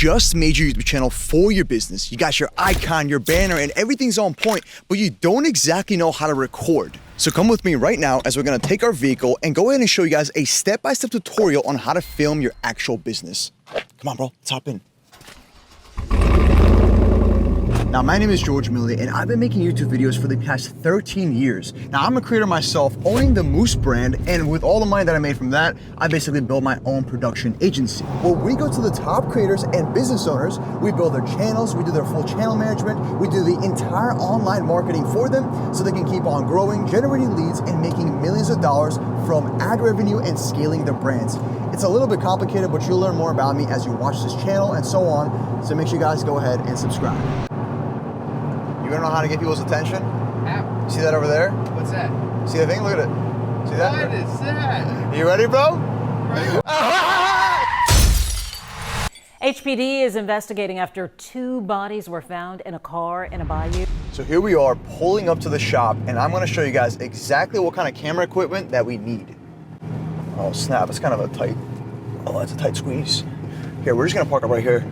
just made your YouTube channel for your business. You got your icon, your banner, and everything's on point, but you don't exactly know how to record. So come with me right now as we're gonna take our vehicle and go ahead and show you guys a step-by-step tutorial on how to film your actual business. Come on, bro, let's hop in. Now, my name is George Milley, and I've been making YouTube videos for the past 13 years. Now, I'm a creator myself, owning the Moose brand, and with all the money that I made from that, I basically built my own production agency. Where we go to the top creators and business owners, we build their channels, we do their full channel management, we do the entire online marketing for them so they can keep on growing, generating leads, and making millions of dollars from ad revenue and scaling their brands. It's a little bit complicated, but you'll learn more about me as you watch this channel and so on. So make sure you guys go ahead and subscribe. You wanna know how to get people's attention? How? See that over there? What's that? See that thing? Look at it. See that? What is that? You ready, bro? HPD is investigating after 2 bodies were found in a car in a bayou. So here we are pulling up to the shop, and I'm gonna show you guys exactly what kind of camera equipment that we need. Oh snap, it's kind of a tight, that's a tight squeeze. Here, we're just gonna park up right here.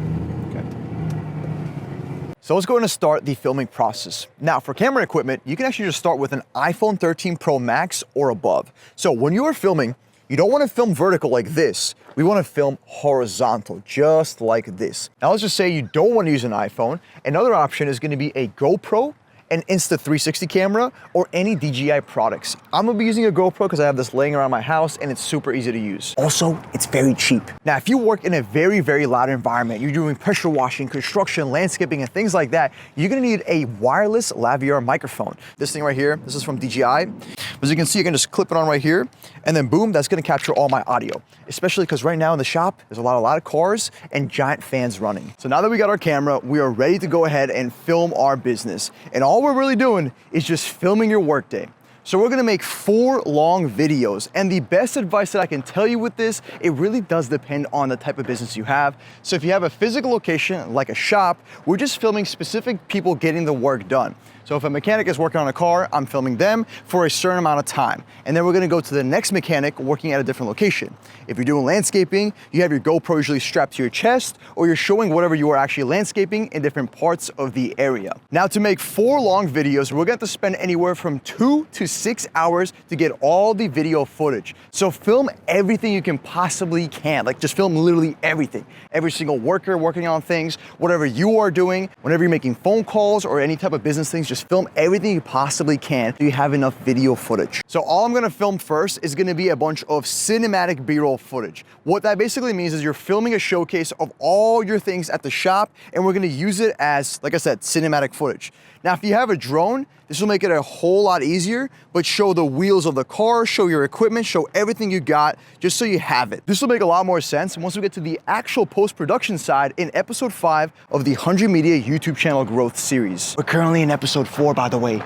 So let's go ahead and start the filming process. Now for camera equipment, you can actually just start with an iPhone 13 Pro Max or above. So when you are filming, you don't want to film vertical like this. We want to film horizontal, just like this. Now let's just say you don't want to use an iPhone. Another option is going to be a GoPro, an Insta360 camera, or any DJI products. I'm gonna be using a GoPro because I have this laying around my house and it's super easy to use. Also, it's very cheap. Now, if you work in a very, very loud environment, you're doing pressure washing, construction, landscaping, and things like that, you're gonna need a wireless lavalier microphone. This thing right here, this is from DJI. As you can see, you can just clip it on right here, and then boom, that's gonna capture all my audio. Especially because right now in the shop, there's a lot of cars and giant fans running. So now that we got our camera, we are ready to go ahead and film our business. And all we're really doing is just filming your workday. So we're gonna make 4 long videos. And the best advice that I can tell you with this, it really does depend on the type of business you have. So if you have a physical location, like a shop, we're just filming specific people getting the work done. So if a mechanic is working on a car, I'm filming them for a certain amount of time. And then we're gonna go to the next mechanic working at a different location. If you're doing landscaping, you have your GoPro usually strapped to your chest, or you're showing whatever you are actually landscaping in different parts of the area. Now to make 4 long videos, we're gonna have to spend anywhere from 2 to 6 hours to get all the video footage. So film everything you can possibly can, like just film literally everything. Every single worker working on things, whatever you are doing, whenever you're making phone calls or any type of business things, just film everything you possibly can so you have enough video footage. So all I'm gonna film first is gonna be a bunch of cinematic B-roll footage. What that basically means is you're filming a showcase of all your things at the shop, and we're gonna use it as, like I said, cinematic footage. Now, if you have a drone, this will make it a whole lot easier, but show the wheels of the car, show your equipment, show everything you got, just so you have it. This will make a lot more sense once we get to the actual post-production side in episode 5 of the 100 Media YouTube channel growth series. We're currently in episode 4, by the way.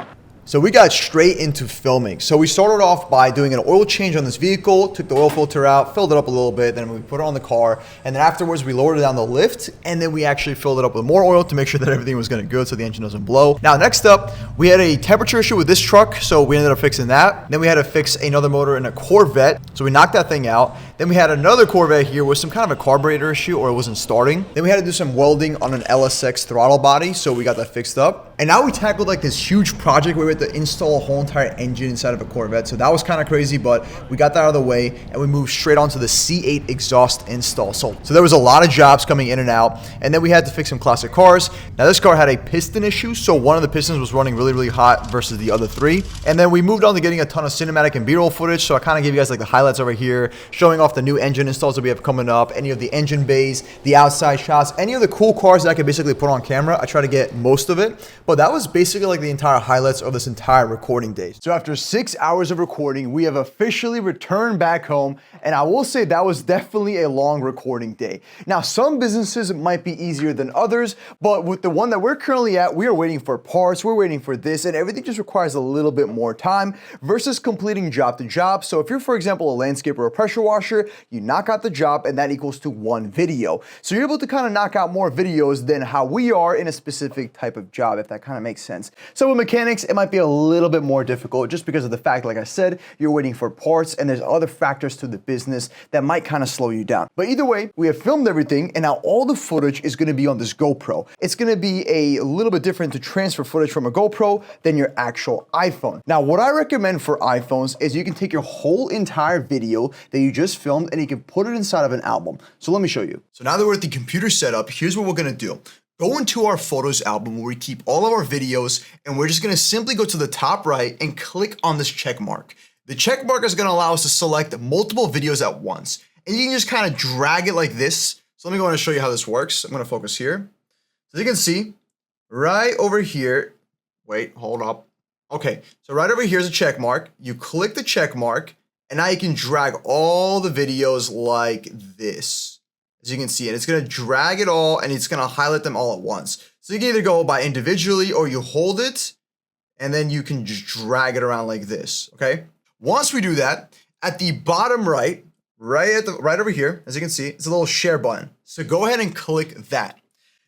So we got straight into filming. So we started off by doing an oil change on this vehicle, took the oil filter out, filled it up a little bit, then we put it on the car, and then afterwards we lowered it down the lift, and then we actually filled it up with more oil to make sure that everything was gonna good so the engine doesn't blow. Now next up, we had a temperature issue with this truck, so we ended up fixing that. Then we had to fix another motor in a Corvette, so we knocked that thing out. Then we had another Corvette here with some kind of a carburetor issue, or it wasn't starting. Then we had to do some welding on an LSX throttle body, so we got that fixed up. And now we tackled like this huge project where we had to install a whole entire engine inside of a Corvette. So that was kind of crazy, but we got that out of the way and we moved straight onto the C8 exhaust install. So there was a lot of jobs coming in and out, and then we had to fix some classic cars. Now this car had a piston issue, so one of the pistons was running really hot versus the other 3. And then we moved on to getting a ton of cinematic and B-roll footage. So I kind of gave you guys like the highlights over here, showing off the new engine installs that we have coming up, any of the engine bays, the outside shots, any of the cool cars that I could basically put on camera. I try to get most of it. But that was basically like the entire highlights of this entire recording day. So after 6 hours of recording, we have officially returned back home, and I will say that was definitely a long recording day. Now, some businesses might be easier than others, but with the one that we're currently at, we are waiting for parts, we're waiting for this, and everything just requires a little bit more time versus completing job to job. So if you're, for example, a landscaper or a pressure washer, picture, you knock out the job, and that equals to one video. So you're able to kind of knock out more videos than how we are in a specific type of job, if that kind of makes sense. So with mechanics, it might be a little bit more difficult just because of the fact, like I said, you're waiting for parts and there's other factors to the business that might kind of slow you down. But either way, we have filmed everything and now all the footage is gonna be on this GoPro. It's gonna be a little bit different to transfer footage from a GoPro than your actual iPhone. Now, what I recommend for iPhones is you can take your whole entire video that you just filmed and you can put it inside of an album. So let me show you. So now that we're at the computer setup, here's what we're gonna do. Go into our photos album where we keep all of our videos, and we're just gonna simply go to the top right and click on this check mark. The check mark is gonna allow us to select multiple videos at once. And you can just kind of drag it like this. So let me go and show you how this works. I'm gonna focus here. So you can see right over here, wait, hold up. Okay, so right over here is a check mark. You click the check mark, and now you can drag all the videos like this. As you can see, and it's gonna drag it all and it's gonna highlight them all at once. So you can either go by individually or you hold it and then you can just drag it around like this, okay? Once we do that, at the bottom right over here, as you can see, it's a little share button. So go ahead and click that.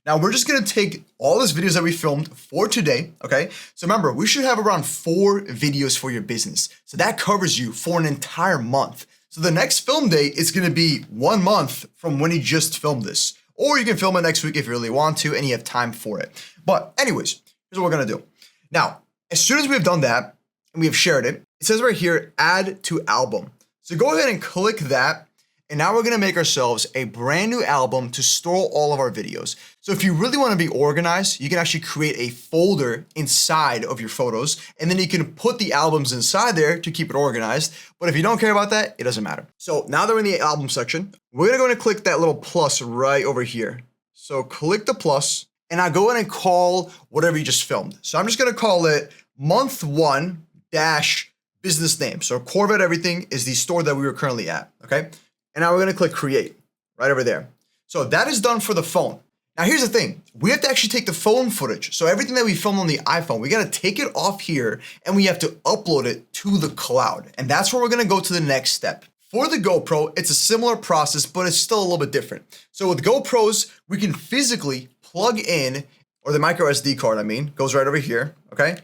Now we're just gonna take all those videos that we filmed for today, okay? So remember, we should have around 4 videos for your business. So that covers you for an entire month. So the next film date is gonna be 1 month from when you just filmed this. Or you can film it next week if you really want to and you have time for it. But anyways, here's what we're gonna do. Now, as soon as we've done that and we have shared it, it says right here, add to album. So go ahead and click that. And now we're gonna make ourselves a brand new album to store all of our videos. So if you really wanna be organized, you can actually create a folder inside of your photos, and then you can put the albums inside there to keep it organized. But if you don't care about that, it doesn't matter. So now that we're in the album section, we're gonna go and click that little plus right over here. So click the plus, and now go in and call whatever you just filmed. So I'm just gonna call it month 1 dash business name. So Corvette Everything is the store that we were currently at, okay? And now we're gonna click create right over there. So that is done for the phone. Now here's the thing, we have to actually take the phone footage. So everything that we filmed on the iPhone, we gotta take it off here and we have to upload it to the cloud. And that's where we're gonna go to the next step. For the GoPro, it's a similar process, but it's still a little bit different. So with GoPros, we can physically plug in, or the micro SD card, goes right over here, okay?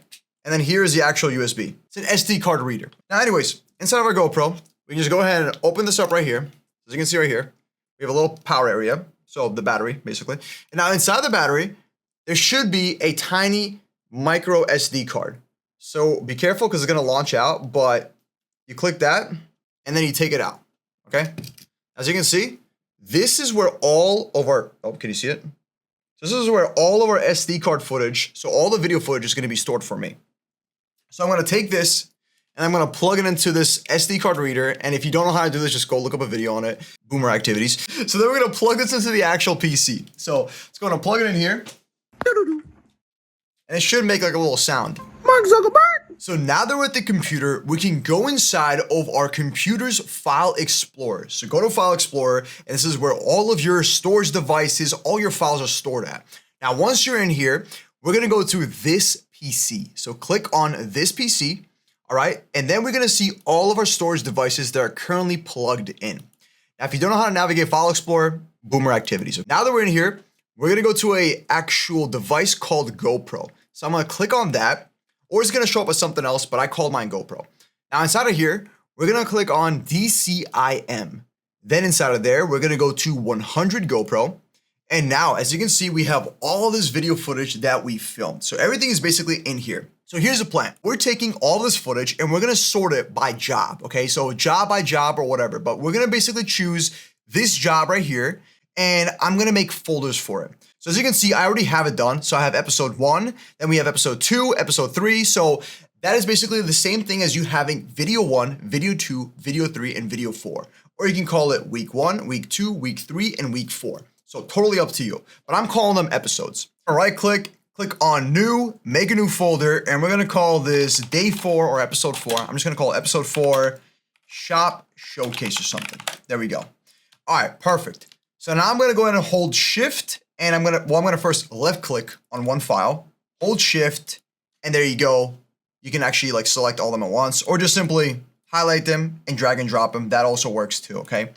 And then here's the actual USB. It's an SD card reader. Now anyways, inside of our GoPro, we can just go ahead and open this up right here. As you can see right here, we have a little power area. So the battery, basically. And now inside the battery, there should be a tiny micro SD card. So be careful because it's gonna launch out, but you click that and then you take it out, okay? As you can see, this is where all of our, oh, can you see it? So this is where all of our SD card footage, so all the video footage is gonna be stored for me. So I'm gonna take this and I'm gonna plug it into this SD card reader. And if you don't know how to do this, just go look up a video on it, Boomer Activities. So then we're gonna plug this into the actual PC. So let's go and plug it in here. And it should make like a little sound. Mark Zuckerberg. So now that we're at the computer, we can go inside of our computer's File Explorer. So go to File Explorer, and this is where all of your storage devices, all your files are stored at. Now, once you're in here, we're gonna go to this PC. So click on this PC. All right, and then we're gonna see all of our storage devices that are currently plugged in. Now, if you don't know how to navigate File Explorer, Boomer Activities. So now that we're in here, we're gonna go to a actual device called GoPro. So I'm gonna click on that, or it's gonna show up as something else, but I called mine GoPro. Now inside of here, we're gonna click on DCIM. Then inside of there, we're gonna go to 100 GoPro. And now, as you can see, we have all this video footage that we filmed. So everything is basically in here. So here's the plan. We're taking all this footage and we're gonna sort it by job, okay? So job by job or whatever, but we're gonna basically choose this job right here and I'm gonna make folders for it. So as you can see, I already have it done. So I have episode 1, then we have episode 2, episode 3. So that is basically the same thing as you having video 1, video 2, video 3, and video 4. Or you can call it week 1, week 2, week 3, and week 4. So totally up to you, but I'm calling them episodes. Right click on new, make a new folder, and we're gonna call this day 4 or episode 4. I'm just gonna call it episode 4 shop showcase or something. There we go. All right, perfect. So now I'm gonna go ahead and hold shift, and I'm gonna first left click on one file, hold shift, and there you go. You can actually like select all of them at once, or just simply highlight them, and drag and drop them. That also works too, okay?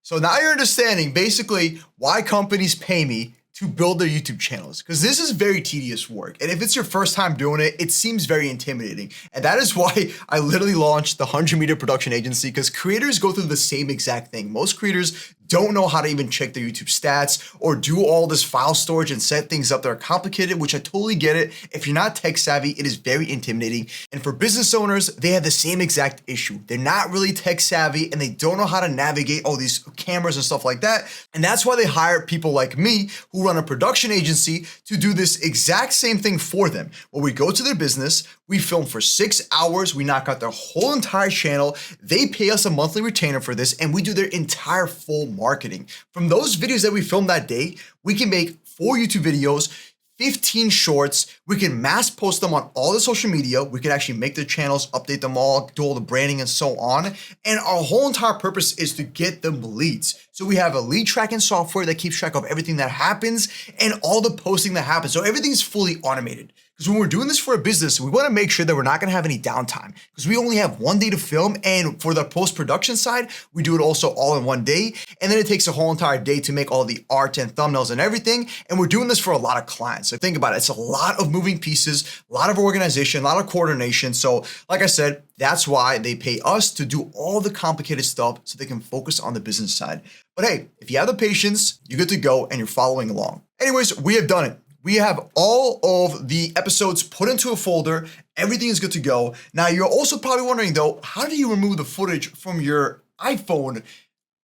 So now you're understanding basically why companies pay me to build their YouTube channels, because this is very tedious work. And if it's your first time doing it, it seems very intimidating. And that is why I literally launched the 100 Media Production Agency, because creators go through the same exact thing. Most creators don't know how to even check their YouTube stats or do all this file storage and set things up that are complicated, which I totally get it. If you're not tech savvy, it is very intimidating. And for business owners, they have the same exact issue. They're not really tech savvy and they don't know how to navigate all these cameras and stuff like that. And that's why they hire people like me who run a production agency to do this exact same thing for them. Where we go to their business, we film for 6 hours, we knock out their whole entire channel, they pay us a monthly retainer for this, and we do their entire full marketing. From those videos that we filmed that day, we can make 4 YouTube videos, 15 shorts, we can mass post them on all the social media, we can actually make their channels, update them all, do all the branding and so on. And our whole entire purpose is to get them leads. So we have a lead tracking software that keeps track of everything that happens and all the posting that happens. So everything's fully automated. Because when we're doing this for a business, we want to make sure that we're not going to have any downtime, because we only have one day to film. And for the post-production side, we do it also all in one day. And then it takes a whole entire day to make all the art and thumbnails and everything. And we're doing this for a lot of clients. So think about it. It's a lot of moving pieces, a lot of organization, a lot of coordination. So like I said, that's why they pay us to do all the complicated stuff so they can focus on the business side. But hey, if you have the patience, you're good to go and you're following along. Anyways, we have done it. We have all of the episodes put into a folder. Everything is good to go. Now, you're also probably wondering though, how do you remove the footage from your iPhone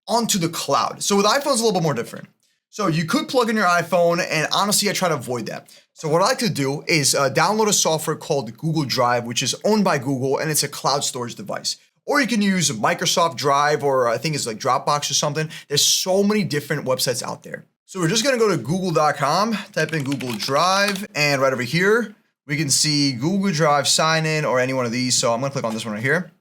onto the cloud? So with iPhones, a little bit more different. So you could plug in your iPhone, and honestly, I try to avoid that. So what I like to do is download a software called Google Drive, which is owned by Google, and it's a cloud storage device. Or you can use Microsoft Drive, or I think it's like Dropbox or something. There's so many different websites out there. So we're just gonna go to google.com, type in Google Drive, and right over here, we can see Google Drive sign in or any one of these. So I'm gonna click on this one right here.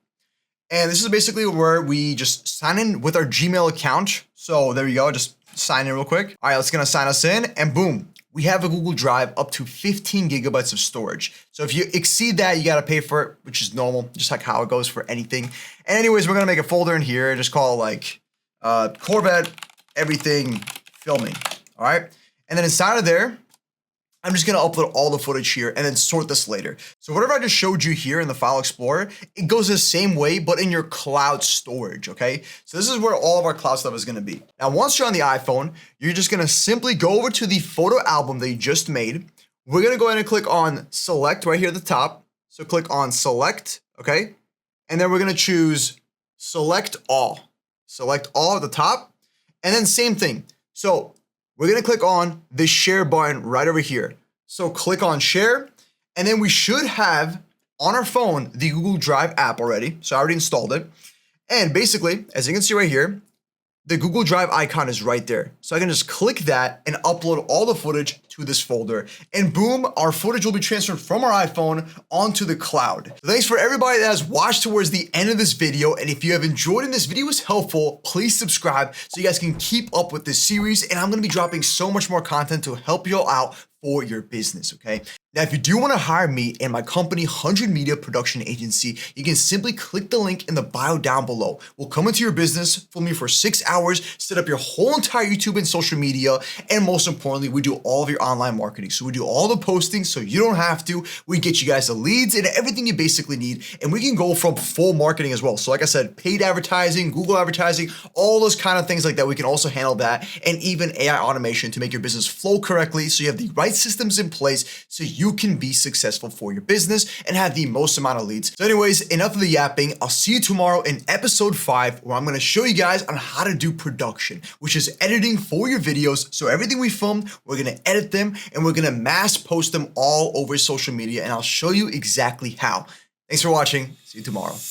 And this is basically where we just sign in with our Gmail account. So there you go, just sign in real quick. All right, let's gonna sign us in, and boom, we have a Google Drive up to 15 gigabytes of storage. So if you exceed that, you gotta pay for it, which is normal, just like how it goes for anything. And anyways, we're gonna make a folder in here, just call it like Corvette everything filming, all right? And then inside of there, I'm just gonna upload all the footage here and then sort this later. So whatever I just showed you here in the File Explorer, it goes the same way, but in your cloud storage, okay? So this is where all of our cloud stuff is gonna be. Now, once you're on the iPhone, you're just gonna simply go over to the photo album that you just made. We're gonna go ahead and click on Select right here at the top. So click on Select, okay? And then we're gonna choose Select All. Select All at the top, and then same thing. So we're gonna click on the share button right over here. So click on share, and then we should have on our phone the Google Drive app already. So I already installed it. And basically, as you can see right here, the Google Drive icon is right there. So I can just click that and upload all the footage to this folder. And boom, our footage will be transferred from our iPhone onto the cloud. So thanks for everybody that has watched towards the end of this video. And if you have enjoyed and this video was helpful, please subscribe so you guys can keep up with this series. And I'm gonna be dropping so much more content to help you all out for your business, okay? Now, if you do want to hire me and my company, 100 Media Production Agency, you can simply click the link in the bio down below. We'll come into your business, film you for 6 hours, set up your whole entire YouTube and social media, and most importantly, we do all of your online marketing. So we do all the posting so you don't have to. We get you guys the leads and everything you basically need, and we can go from full marketing as well. So like I said, paid advertising, Google advertising, all those kind of things like that. We can also handle that, and even AI automation to make your business flow correctly so you have the right systems in place so you can be successful for your business and have the most amount of leads. So anyways, enough of the yapping. I'll see you tomorrow in episode 5, where I'm going to show you guys on how to do production, which is editing for your videos. So everything we filmed, we're going to edit them and we're going to mass post them all over social media, and I'll show you exactly how. Thanks for watching. See you tomorrow.